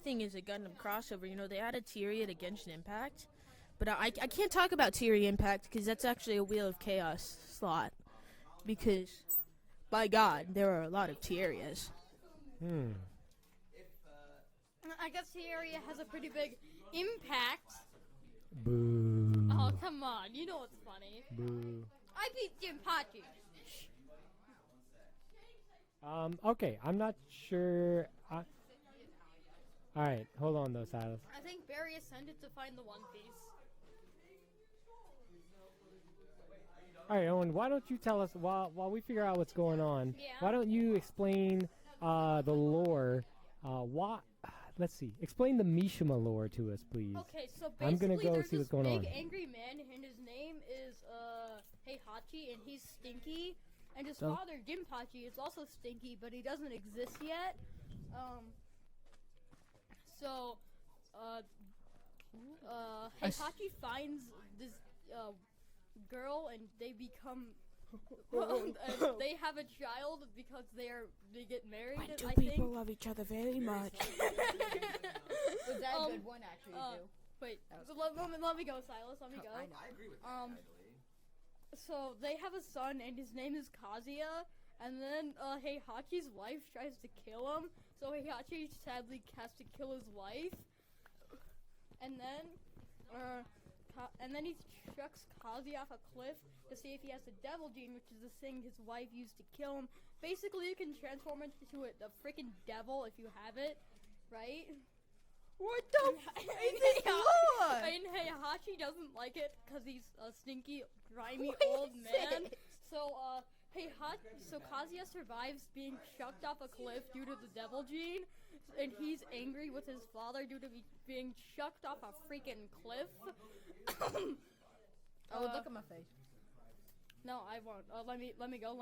everything is a Gundam crossover. You know, they added Tyrion at Genshin Impact, but I can't talk about Tyrion Impact because that's actually a Wheel of Chaos slot. Because, by God, there are a lot of Tyrias. I guess the area has a pretty big impact. Boo. Oh, come on. You know what's funny. Boo. I beat Jinpachi. Okay, I'm not sure. Alright, hold on though, Silas. I think Barry ascended to find the One Piece. Alright, Owen, why don't you tell us, while we figure out what's going on, why don't you explain the lore, let's see, explain the Mishima lore to us, please. Okay, so basically I'm gonna go there's see this what's going big on. angry man, and his name is, Heihachi, and he's stinky. And his father, Jinpachi, is also stinky, but he doesn't exist yet. Heihachi finds this girl, and they become. And they have a child because they get married. When two I people think. love each other very much. Was that a good one, actually, too? Wait, so let me go, Silas. Let me go. I know. I agree with that, I believe. So they have a son, and his name is Kazuya. And then Heihachi's wife tries to kill him, so Heihachi sadly has to kill his wife. And then he chucks Kazuya off a cliff to see if he has the devil gene, which is the thing his wife used to kill him. Basically, you can transform into a freaking devil if you have it, right? What the And Heihachi doesn't like it because he's a stinky, grimy old man. So Kazuya survives being chucked off a cliff due to the devil gene, and he's angry with his father due to being chucked off a freaking cliff. Look at my face. No, I won't. Let me go.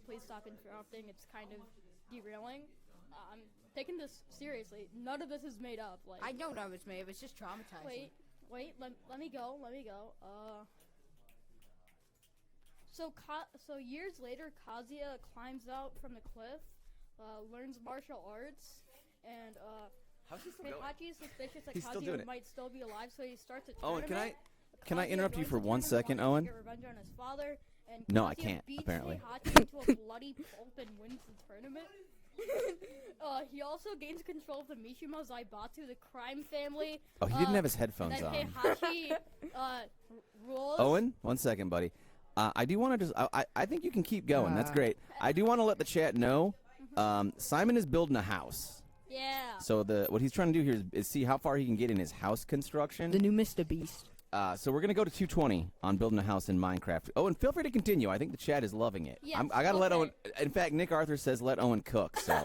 Please stop interrupting. It's kind of derailing. I'm taking this seriously. None of this is made up. Like, I know that was made. It was just traumatizing. Wait. Let me go. So years later, Kazuya climbs out from the cliff, learns martial arts, and How's he still going? Heihachi is suspicious that He's still doing Kazuya it. might still be alive, so he starts a Owen, tournament. can I Kazuya interrupt you joins for the 1 tournament, second, wanting Owen? to get revenge on his father, and No, I Kazuya can't, beats apparently. Heihachi into a bloody pulp and wins the tournament. He also gains control of the Mishima Zaibatsu, the crime family. Oh, he didn't have his headphones that on. Heihachi rules. Owen, 1 second, buddy. I do want to just. I think you can keep going. That's great. I do want to let the chat know. Simon is building a house. Yeah. So what he's trying to do here is see how far he can get in his house construction. The new Mr. Beast. So we're gonna go to 220 on building a house in Minecraft. Owen, feel free to continue. I think the chat is loving it. Yes, I gotta let okay. Owen. In fact, Nick Arthur says let Owen cook. So.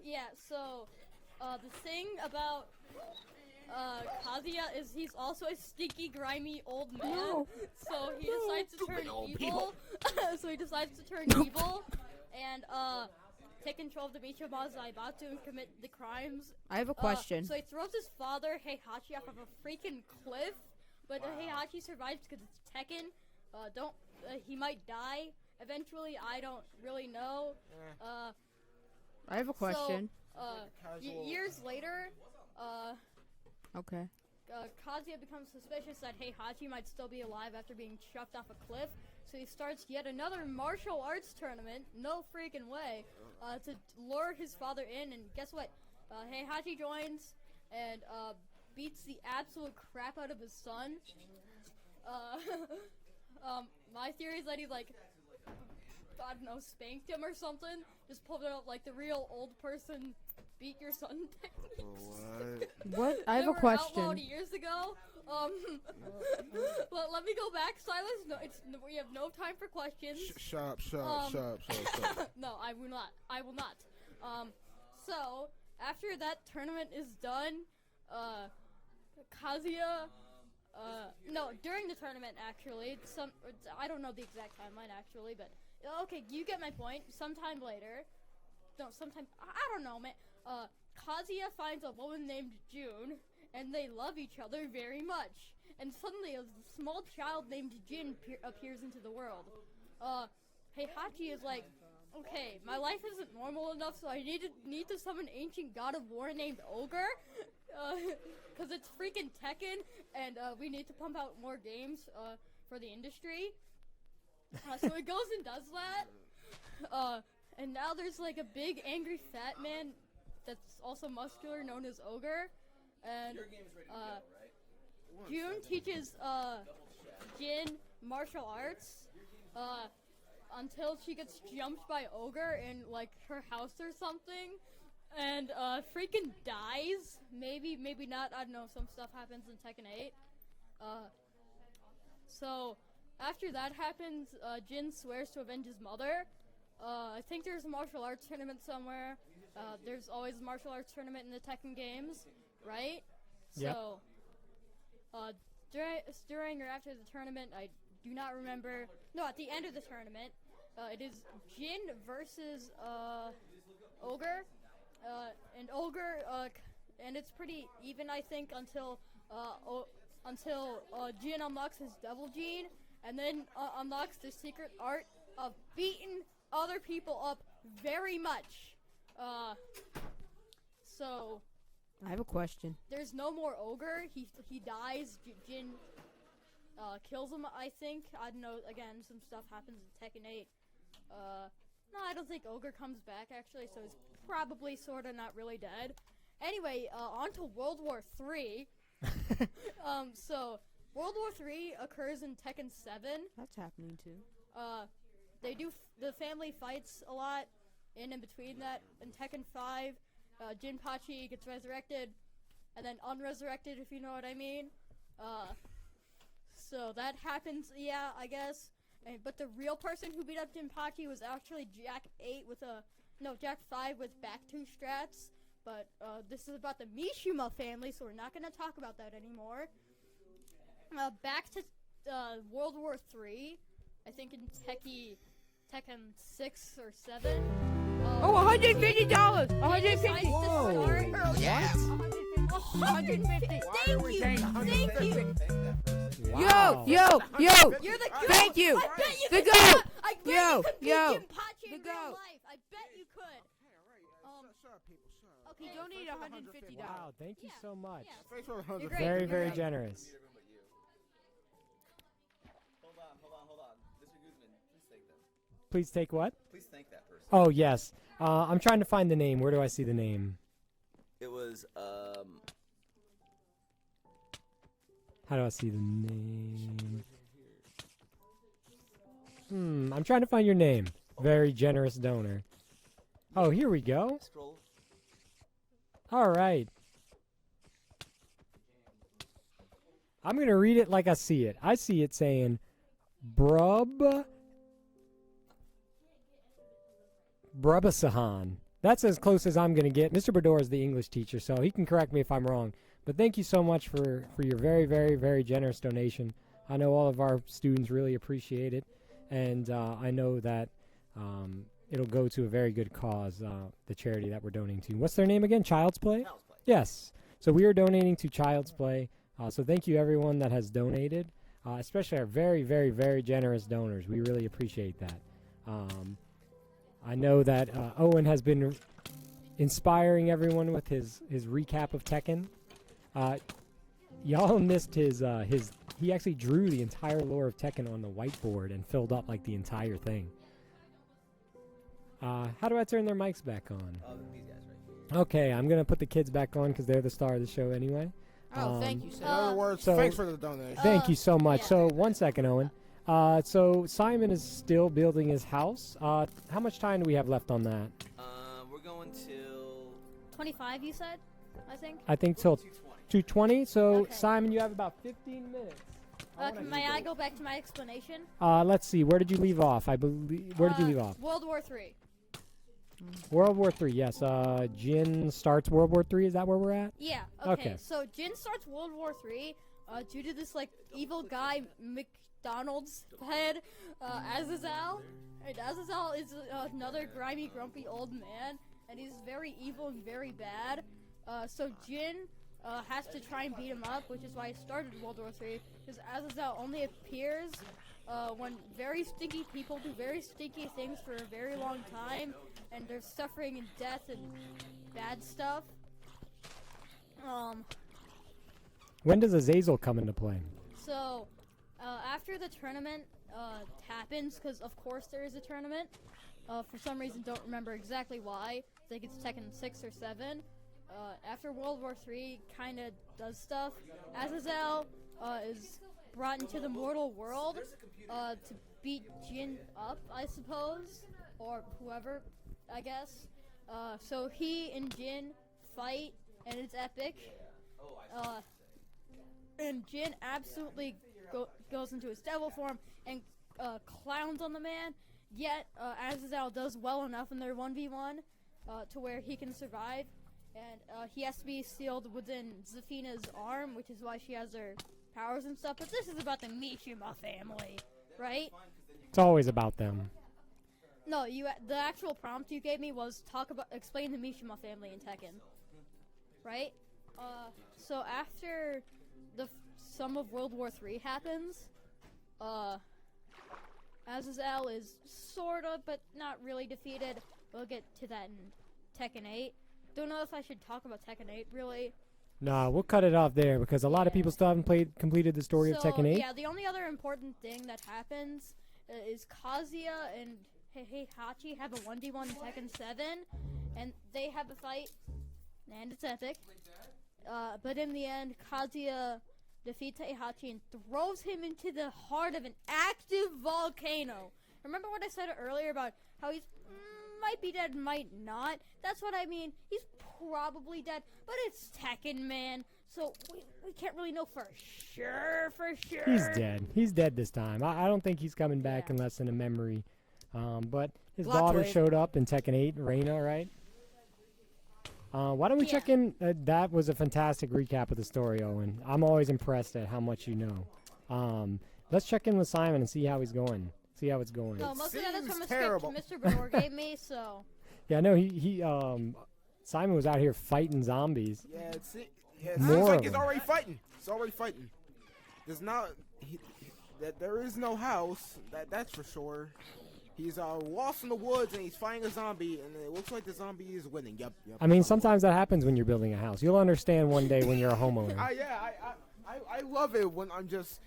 Yeah. So, the thing about Kazuya is he's also a stinky, grimy old man. No. So he decides to turn old evil. So he decides to turn evil and take control of the Mishima Zaibatsu and commit the crimes. I have a question. So he throws his father Heihachi off of a freaking cliff, but Heihachi survives because it's Tekken. He might die eventually. I don't really know. I have a question. So, years later, Okay. Kazuya becomes suspicious that Heihachi might still be alive after being chucked off a cliff, so he starts yet another martial arts tournament, no freaking way, to lure his father in, and guess what? Heihachi joins and beats the absolute crap out of his son. My theory is that he, like, I don't know, spanked him or something, just pulled it up like the real old person beat your son techniques. What? I have They a were question. outlawed years ago. Let me go back, Silas. No, we have no time for questions. Shut up. No, I will not. So after that tournament is done, Kazuya. No, during the tournament actually. I don't know the exact timeline actually, but okay, you get my point. Sometime later. No, sometime I don't know, man. Kazuya finds a woman named June, and they love each other very much. And suddenly, a small child named Jin appears into the world. Heihachi is like, Okay, my life isn't normal enough, so I need to summon ancient god of war named Ogre, because it's freaking Tekken, and we need to pump out more games for the industry. So it goes and does that. And now there's like a big angry fat man that's also muscular, known as Ogre, and June teaches Jin martial arts. Until she gets jumped by Ogre in like her house or something, and freaking dies. Maybe not. I don't know. Some stuff happens in Tekken 8. So after that happens, Jin swears to avenge his mother. I think there's a martial arts tournament somewhere. There's always a martial arts tournament in the Tekken games, right? Yep. So during or after the tournament, I do not remember. No, at the end of the tournament, it is Jin versus Ogre, and Ogre, and it's pretty even, I think, until Jin unlocks his Devil Gene, and then unlocks the secret art of beating other people up very much. So I have a question. there's no more Ogre. He dies. Jin kills him, I think. I don't know. Again, some stuff happens in Tekken 8. No, I don't think Ogre comes back, actually, so he's probably sort of not really dead. Anyway, on to World War 3. So, World War 3 occurs in Tekken 7. That's happening too. They do the family fights a lot, and in between that, in Tekken 5, Jinpachi gets resurrected, and then unresurrected, if you know what I mean. So that happens, yeah, I guess. But the real person who beat up Jinpachi was actually Jack 5 with back two strats. But this is about the Mishima family, so we're not going to talk about that anymore. Back to World War 3, I think in Tekken 6 or 7. $150! $150! Whoa! Yes! $150. Thank you. Wow. Yo! You're the goat. Thank you. I bet you The could. goat. I bet Yo, you could beat yo. Jinpachi in The real goat. life. I bet you could. He Okay. donated $150. Wow, thank you Yeah. so much. Yeah. You're great. Very, You're very great. generous. Hold on. Mr. Guzman, please thank them. Please take what? Please thank that person. Oh, yes. I'm trying to find the name. Where do I see the name? It was, How do I see the name? I'm trying to find your name. Very generous donor. Oh, here we go. Scroll. All right. I'm going to read it like I see it. I see it saying Brubasahan. That's as close as I'm going to get. Mr. Bador is the English teacher, so he can correct me if I'm wrong. But thank you so much for your very, very, very generous donation. I know all of our students really appreciate it, and I know that it'll go to a very good cause, the charity that we're donating to. What's their name again? Child's Play? Child's Play. Yes. So we are donating to Child's Play. So thank you, everyone that has donated, especially our very, very, very generous donors. We really appreciate that. I know that Owen has been inspiring everyone with his recap of Tekken. Y'all missed his he actually drew the entire lore of Tekken on the whiteboard and filled up like the entire thing. How do I turn their mics back on? These guys right here. Okay, I'm going to put the kids back on because they're the star of the show anyway. Oh, thank you, sir. In other words, so- thanks for the donation. Thank you so much. yeah. So, 1 second, Owen. So, Simon is still building his house. How much time do we have left on that? We're going till 25, you said? I think. I think till 2:20. So, Okay. Simon, you have about 15 minutes. May I go back to my explanation? Let's see. Where did you leave off? I believe. Where did you leave off? World War 3. World War III. Yes. Jin starts World War III. Is that where we're at? Yeah. Okay. So Jin starts World War 3 due to this like evil guy McDonald's head, Azazel. And Azazel is another grimy, grumpy old man, and he's very evil and very bad. So Jin has to try and beat him up, which is why he started World War 3. Because Azazel only appears when very stinky people do very stinky things for a very long time, and there's suffering and death and bad stuff. When does Azazel come into play? So, after the tournament happens, because of course there is a tournament. For some reason, don't remember exactly why. I think it's Tekken 6 or 7. After World War III kind of does stuff, Azazel is brought into the mortal world to beat Jin up, I suppose, or whoever, I guess. So he and Jin fight, and it's epic. And Jin absolutely goes into his devil form and clowns on the man. Yet Azazel does well enough in their 1v1 to where he can survive, and he has to be sealed within Zafina's arm, which is why she has her powers and stuff. But this is about the Mishima family, right? It's always about them. No, the actual prompt you gave me was explain the Mishima family in Tekken, right? So after some of World War III happens, Azazel is sort of, but not really defeated. We'll get to that in Tekken 8. Don't know if I should talk about Tekken 8, really. Nah, we'll cut it off there because a lot of people still haven't completed the story of Tekken 8. Yeah, the only other important thing that happens is Kazuya and Heihachi have a 1v1 in Tekken 7, and they have a fight, and it's epic. But in the end, Kazuya defeats Heihachi and throws him into the heart of an active volcano. Remember what I said earlier about how he's might be dead, might not? That's what I mean. He's probably dead, but it's Tekken, man. So we can't really know for sure. He's dead. He's dead this time. I don't think he's coming back unless in a memory. But his daughter showed up in Tekken 8, Reina, right? Why don't we check in? That was a fantastic recap of the story, Owen. I'm always impressed at how much you know. Let's check in with Simon and see how he's going. See how it's going. No, most of that is from a script Mr. Benor gave me, so. Yeah, no, he Simon was out here fighting zombies. Yeah, it seems like he's already fighting. It's already fighting. There's not, there is no house. That's for sure. He's lost in the woods and he's fighting a zombie, and it looks like the zombie is winning. Yep. I mean, sometimes that happens when you're building a house. You'll understand one day when you're a homeowner. I love it when I'm just,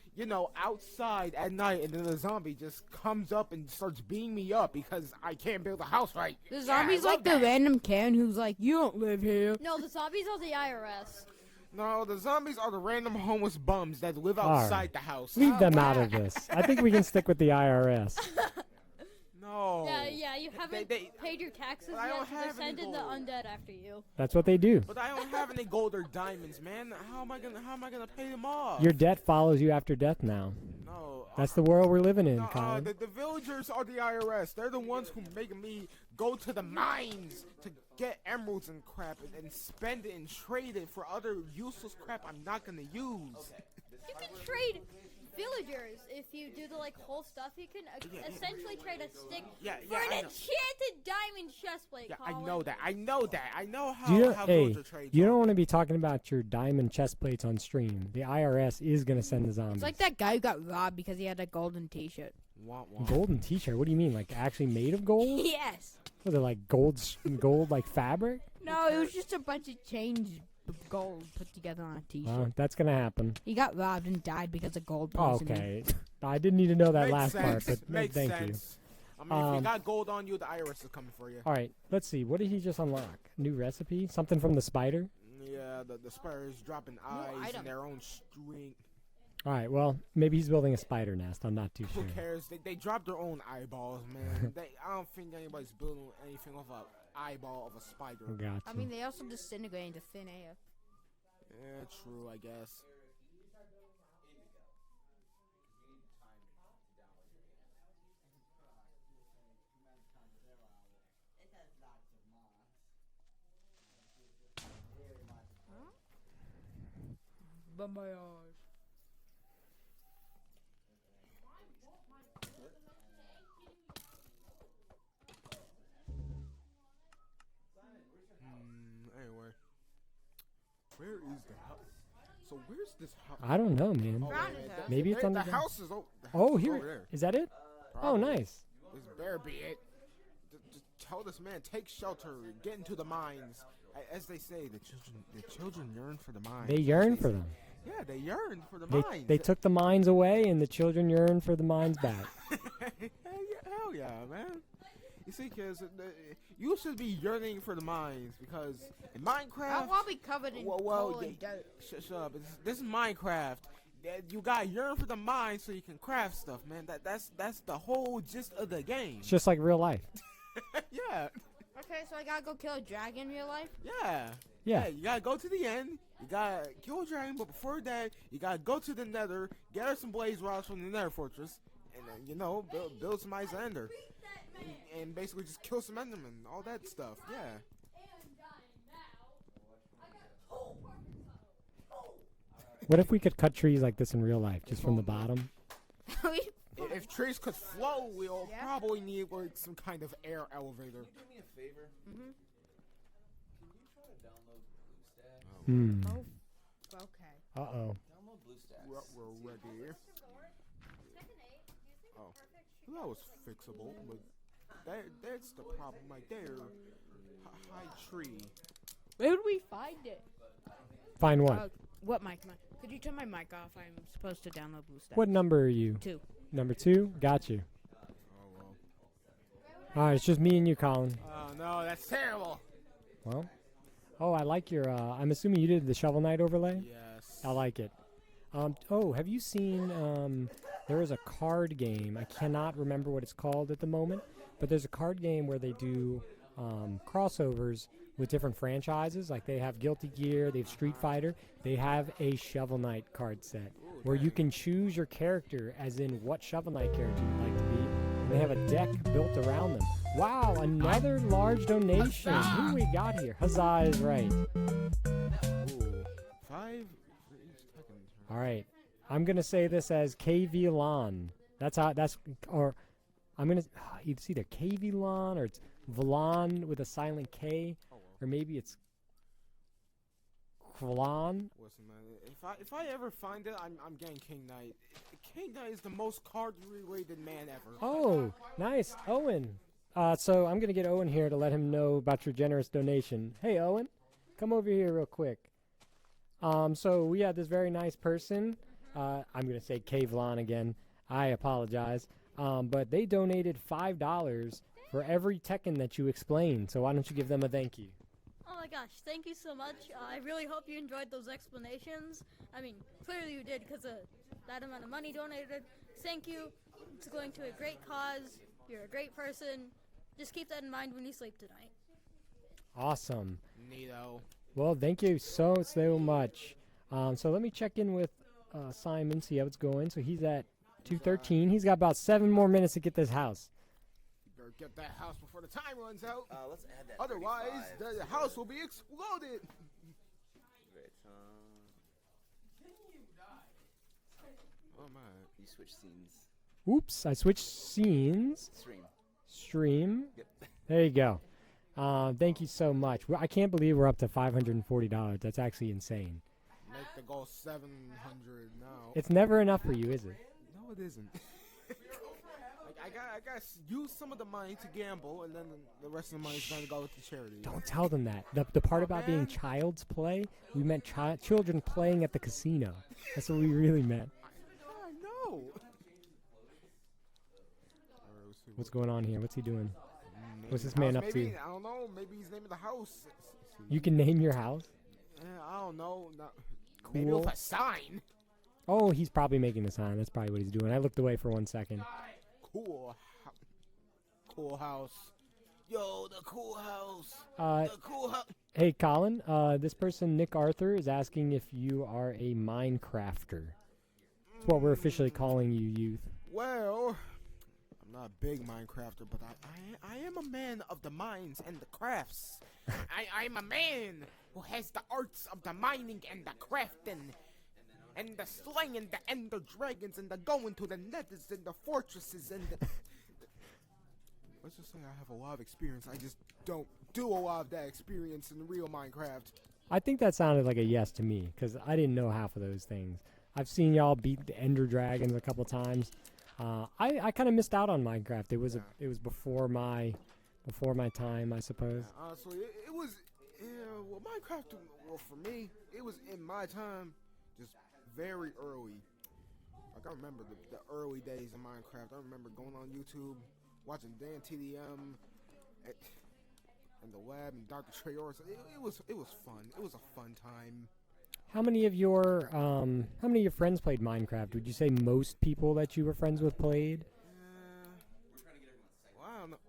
outside at night and then the zombie just comes up and starts beating me up because I can't build a house right. The zombie's like the random Ken who's like, you don't live here. No, the zombies are the IRS. No, the zombies are the random homeless bums that live outside the house. Leave them out of this. I think we can stick with the IRS. No. Yeah, you haven't paid your taxes yet, so they're sending the undead after you. That's what they do. But I don't have any gold or diamonds, man. How am I gonna pay them off? Your debt follows you after death now. No. That's the world we're living in, Colin. The villagers are the IRS. They're the ones who make me go to the mines to get emeralds and crap and spend it and trade it for other useless crap I'm not gonna use. You can trade villagers if you do the whole stuff. You can essentially trade a stick for an enchanted diamond chestplate. Yeah, Colin. I know that. I know how villager trades. You don't want to be talking about your diamond chest plates on stream. The IRS is going to send the zombies. It's like that guy who got robbed because he had a golden t-shirt. Golden t-shirt? What do you mean? Like actually made of gold? Yes. Was it like gold like fabric? No, it was just a bunch of chains of gold put together on a t-shirt. That's going to happen. He got robbed and died because of gold poisoning. Okay. I didn't need to know that last part, but Makes thank sense. I mean, if you got gold on you, the IRS is coming for you. All right, let's see. What did he just unlock? New recipe? Something from the spider? Yeah, the spiders dropping eyes in their own string. All right, well, maybe he's building a spider nest. I'm not too sure. Who cares? They drop their own eyeballs, man. I don't think anybody's building anything off an eyeball of a spider. Gotcha. I mean, they also disintegrate into thin air. Yeah, true, I guess. But my eyes. Anyway, where is the house? So where's this house? I don't know, man. Found his house. Maybe it's the underground. house is over. Oh, over here. there. Is that it? Oh, Probably. nice. This better be it. Just tell this man, take shelter, get into the mines. As they say, the children yearn for the mines. They yearn for them. Yeah, they yearn for the They, mines. they took the mines away, and the children yearn for the mines back. Hell yeah, man. You see, kids, you should be yearning for the mines because in Minecraft. I'll be covered in coal and dirt. Shut up. This is Minecraft. You got to yearn for the mines so you can craft stuff, man. That's the whole gist of the game. It's just like real life. Yeah. Okay, so I gotta go kill a dragon in real life? Yeah. You gotta go to the end. You gotta kill a dragon, but before that, you gotta go to the Nether, gather some blaze rocks from the Nether fortress, and then build some ice ender, and basically just kill some endermen, all that stuff. Yeah. What if we could cut trees like this in real life, just from the bottom? If trees could flow, we'll probably need like some kind of air elevator. Do me a favor. Mm-hmm. Can you try to download BlueStacks? Hmm. Oh, okay. Uh-oh. Download BlueStacks. We're ready. Oh, that was fixable, but that's the problem right there. High tree. Where would we find it? Find what? What mic? Could you turn my mic off? I'm supposed to download BlueStacks. What number are you? 2. Number 2? Got you. Oh well. All right, it's just me and you, Colin. Oh no, that's terrible. Well. Oh, I like your, I'm assuming you did the Shovel Knight overlay? Yes. I like it. Oh, have you seen, there is a card game. I cannot remember what it's called at the moment, but there's a card game where they do crossovers with different franchises. Like they have Guilty Gear, they have Street Fighter. They have a Shovel Knight card set where you can choose your character as in what Shovel Knight character you'd like to be. And they have a deck built around them. Wow, another large donation. Who we got here? Huzzah is right. Ooh, 5 for each Tekken. All right. I'm going to say this as KV Lon. Or I'm going to, it's either KV Lon or it's Vlon with a silent K, or maybe it's Kvlon. Listen, man, if I ever find it, I'm getting King Knight. King Knight is the most card-related man ever. Oh, nice. Owen. So I'm going to get Owen here to let him know about your generous donation. Hey, Owen, come over here real quick. So we had this very nice person. I'm going to say Kavlon again. I apologize. But they donated $5 for every Tekken that you explained. So why don't you give them a thank you? Oh my gosh, thank you so much. I really hope you enjoyed those explanations. I mean, clearly you did because of that amount of money donated. Thank you. It's going to a great cause. You're a great person. Just keep that in mind when you sleep tonight. Awesome. Neato. Well, thank you so much. So let me check in with Simon, see how it's going. So he's at 213. He's got about 7 more minutes to get this house. You better get that house before the time runs out. Let's add that. Otherwise, 35 the house will be exploded. Oh my. You switch scenes. Oops, I switched scenes. Stream. Yep. There you go. Thank you so much. I can't believe we're up to $540. That's actually insane. Make the goal 700 now. It's never enough for you, is it? No, it isn't. I got to use some of the money to gamble, and then the rest of the money is going to go to charity. Don't tell them that. The part about being child's play, we meant children playing at the casino. That's what we really meant. I know. What's going on here? What's he doing? What's this man up to? I don't know. Maybe he's naming the house. You can name your house? I don't know. Cool. Maybe with a sign. Oh, he's probably making a sign. That's probably what he's doing. I looked away for 1 second. Cool house. Yo, the cool house. The cool house. Hey, Colin. This person, Nick Arthur, is asking if you are a Minecrafter. That's what we're officially calling you, youth. Well, I'm not a big Minecrafter, but I am a man of the mines and the crafts. I'm a man who has the arts of the mining and the crafting, and the slaying the ender dragons, and the going to the nethers and the fortresses and the... Let's just say I have a lot of experience. I just don't do a lot of that experience in real Minecraft. I think that sounded like a yes to me because I didn't know half of those things. I've seen y'all beat the Ender Dragons a couple times. I kind of missed out on Minecraft. It was before my time, I suppose. Yeah, honestly, it was. Well, Minecraft. Well, for me, it was in my time, just very early. Like I remember the early days of Minecraft. I remember going on YouTube, watching Dan TDM, and the Lab and Dr. Treyors. It was fun. It was a fun time. How many of your friends played Minecraft? Would you say most people that you were friends with played? Well, I don't know.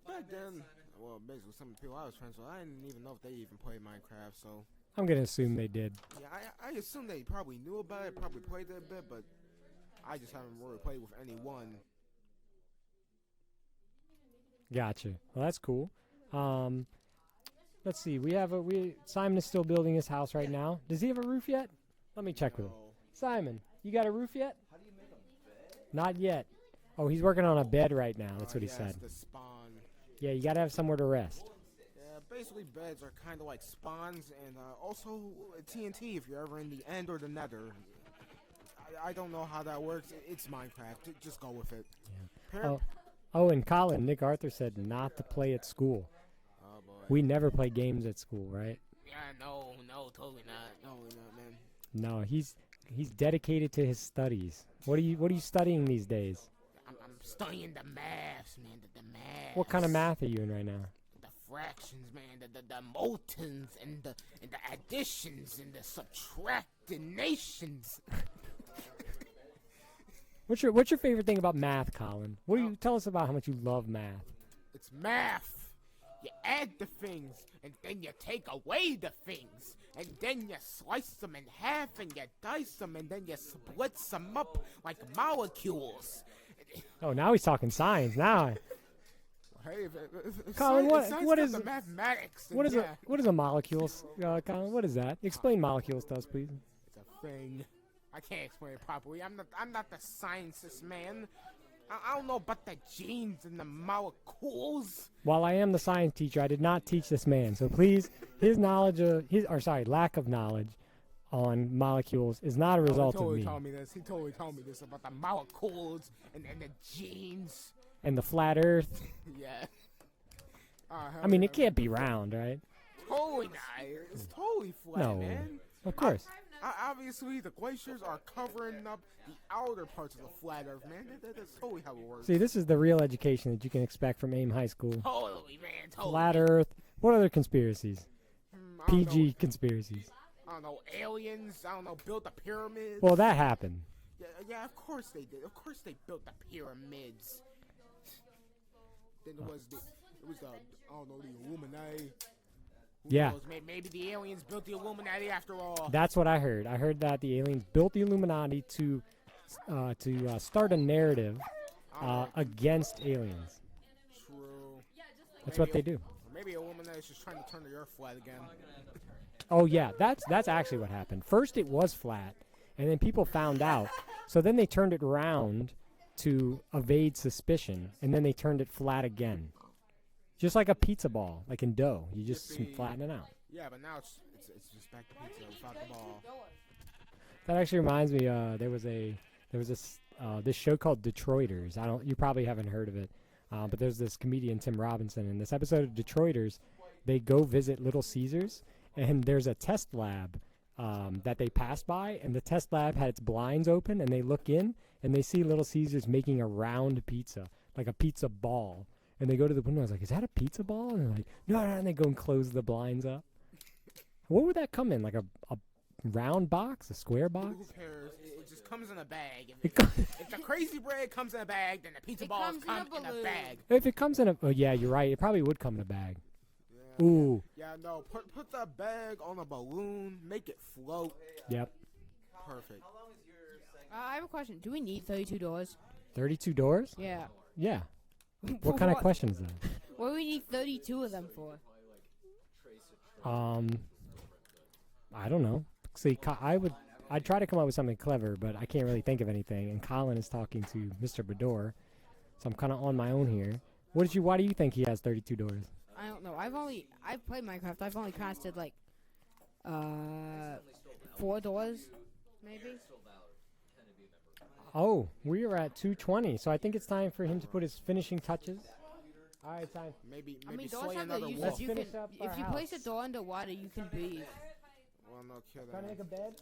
Back then, well, basically some of the people I was friends with, I didn't even know if they even played Minecraft. So I'm gonna assume they did. yeah, I assume they probably knew about it, probably played it a bit, but I just haven't really played with anyone. Gotcha. Well, that's cool. Let's see. Simon is still building his house right now. Does he have a roof yet? Let me check with him. Simon, you got a roof yet? How do you make a bed? Not yet. Oh, he's working on a bed right now. That's what he said. The spawn. Yeah, you gotta have somewhere to rest. Yeah, basically beds are kind of like spawns, and also TNT if you're ever in the end or the nether. I don't know how that works. It's Minecraft. Just go with it. Yeah. Oh, and Colin, Nick Arthur said not to play at school. Oh boy. We never play games at school, right? Yeah, no, totally not. Totally not, man. No, he's dedicated to his studies. What are you studying these days? I'm studying the maths, man. The maths. What kind of math are you in right now? The fractions, man. The multons and the additions and the subtractinations. What's your favorite thing about math, Colin? What do you tell us about how much you love math? It's math. You add the things, and then you take away the things, and then you slice them in half, and you dice them, and then you split them up like molecules. Oh, now he's talking science. Now, Hey, Colin, what is the mathematics? What is a molecule, Colin? What is that? Explain molecules to us, please. It's a thing. I can't explain it properly. I'm not the scientist, man. I don't know about the genes and the molecules. While I am the science teacher, I did not teach this man. So please, his lack of knowledge on molecules is not a result of me. He totally told me this about the molecules and the genes. And the flat Earth. Yeah. I mean, it can't be round, right? Totally not. It's totally flat, No, man. of course. Obviously, the glaciers are covering up the outer parts of the flat Earth, man. That's totally how it works. See, this is the real education that you can expect from AIM High School. Totally, man. Totally. Flat Earth. What other conspiracies? PG conspiracies. I don't know, aliens. I don't know, built the pyramids. Well, that happened. Yeah, of course they did. Of course they built the pyramids. Then it was the I don't know, the Illuminati. Yeah. Maybe the aliens built the Illuminati after all. That's what I heard. I heard that the aliens built the Illuminati to start a narrative against aliens. True. That's what they do. Maybe Illuminati is just trying to turn the Earth flat again. Oh yeah, that's actually what happened. First it was flat, and then people found out. So then they turned it round to evade suspicion, and then they turned it flat again. Just like a pizza ball, like in dough. You just flatten it out. Yeah, but now it's just back to pizza without the ball. That actually reminds me. There was this show called Detroiters. You probably haven't heard of it, but there's this comedian Tim Robinson. In this episode of Detroiters, they go visit Little Caesars, and there's a test lab that they passed by, and the test lab had its blinds open, and they look in, and they see Little Caesars making a round pizza, like a pizza ball. And they go to the window. I was like, "Is that a pizza ball?" And they're like, "No." And they go and close the blinds up. What would that come in? Like a round box, a square box? Who cares? It just comes in a bag. If the crazy bread comes in a bag, then the pizza balls come in a bag. If it comes in a, oh yeah, you're right. It probably would come in a bag. Yeah. Ooh. Yeah, no. Put the bag on a balloon. Make it float. Yep. Perfect. I have a question. Do we need 32 doors? 32 doors? Yeah. Yeah. What kind of question is that? What do we need 32 of them for? I don't know. See, I'd try to come up with something clever, but I can't really think of anything. And Colin is talking to Mr. Bador, so I'm kind of on my own here. Why do you think he has 32 doors? I I don't know. I've played Minecraft. I've only casted like 4 doors, maybe. Oh, we are at 220, so I think it's time for him to put his finishing touches. All right, time. Maybe I mean, slay doors have another the wall. Let's you finish can, up if our you place a house. door underwater, you can breathe. Well, no, kill Trying to that. make a bed?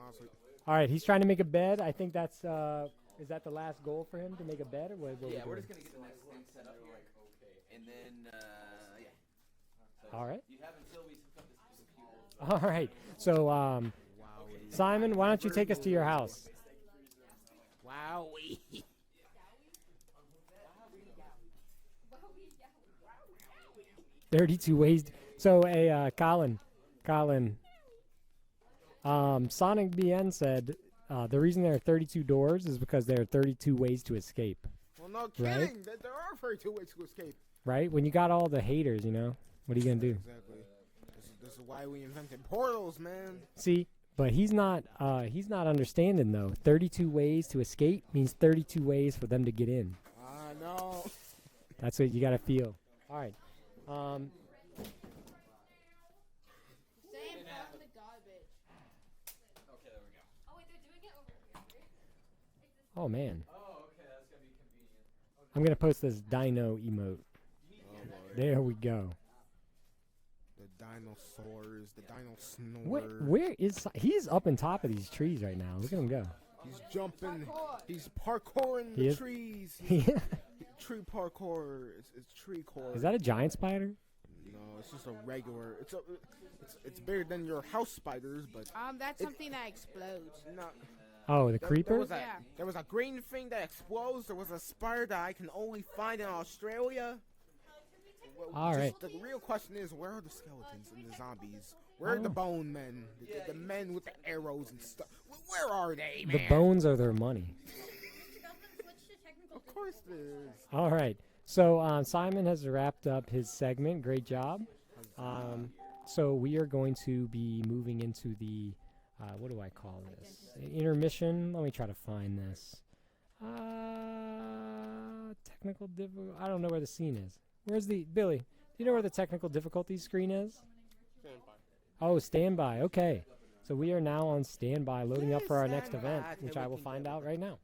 Honestly. All right, he's trying to make a bed. I think that's, is that the last goal for him to make a bed? Or what Yeah, we're we're doing? just gonna get the next thing set up here, and then yeah. All right. You have until we hook up this computer. All right. So, Simon, why don't you take us to your house? Wowie. 32 ways. So, Colin, Sonic BN said the reason there are 32 doors is because there are 32 ways to escape. Well, no Right? kidding. There are 32 ways to escape. Right? When you got all the haters, you know, what are you gonna do? Exactly. This is why we invented portals, man. See, but he's not understanding though. 32 ways to escape means 32 ways for them to get in. No. That's what you gotta feel. All right. Oh man. I'm gonna post this dino emote. There we go. The dinosaurs, the dino snore. Where is he's up on top of these trees right now? Look at him go. He's jumping. He's parkouring He the is? trees. Yeah. Tree parkour. It's tree core. Is that a giant spider? No, it's just a regular. It's bigger than your house spiders, but That's something that explodes. not. Oh, the There creeper? was, a, Yeah. there was a green thing that explodes. There was a spider that I can only find in Australia. All Just right. The real question is, where are the skeletons and the zombies? Where are the bone men? The men with the arrows and stuff. Where are they, man? The bones are their money. Of course it is. All right. So Simon has wrapped up his segment. Great job. So we are going to be moving into the what do I call this? Intermission. Let me try to find this. Technical difficulty. I don't know where the scene is. Where's the Billy? Do you know where the technical difficulty screen is? Standby. Oh, standby. Okay. So we are now on standby, loading up for our next event, which I will find out right now.